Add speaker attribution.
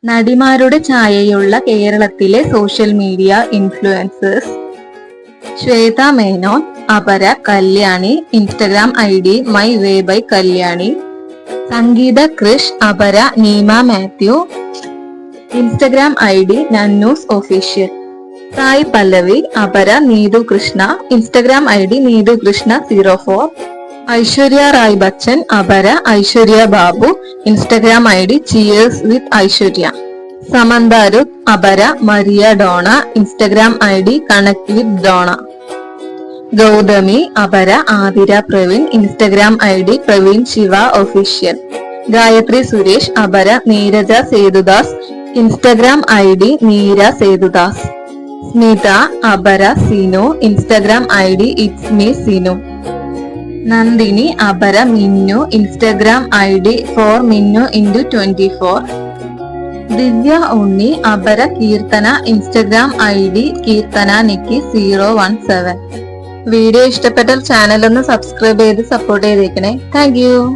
Speaker 1: നടിമാരുടെ ഛായയുള്ള കേരളത്തിലെ social media influencers. Shweta Menon, അപര Kalyani, Instagram ID my way by Kalyani. Sangeetha Krish, അപര Neema Mathew, Instagram ID Nannus official. Sai Pallavi, അപര നീതു കൃഷ്ണ, ഇൻസ്റ്റഗ്രാം ID നീതു കൃഷ്ണ 04. ഐശ്വര്യ റായ് ബച്ചൻ, അപര Aishwarya Babu, Instagram ID cheers with Aishwarya. Samantha Ruth, അപര Maria Dona, Instagram ID connect with Dona. Gautami, അപര Athira Praveen, Instagram ID Praveen Shiva official. Gayathri Suresh, അപര Neeraja സേതുദാസ്, Instagram ID Neera Sethudas. Smitha, അപര Sinu, Instagram ID it's me Sinu. Nandini, അപര Minnu, Instagram ID for Minnu into 24. Divya Unni, അപര Keerthana, Instagram ID Keerthana Nikki 017. Video ഇഷ്ടപ്പെട്ടാൽ channel ഒന്ന് subscribe ചെയ്ത് support ചെയ്തേക്കണേ. Thank U.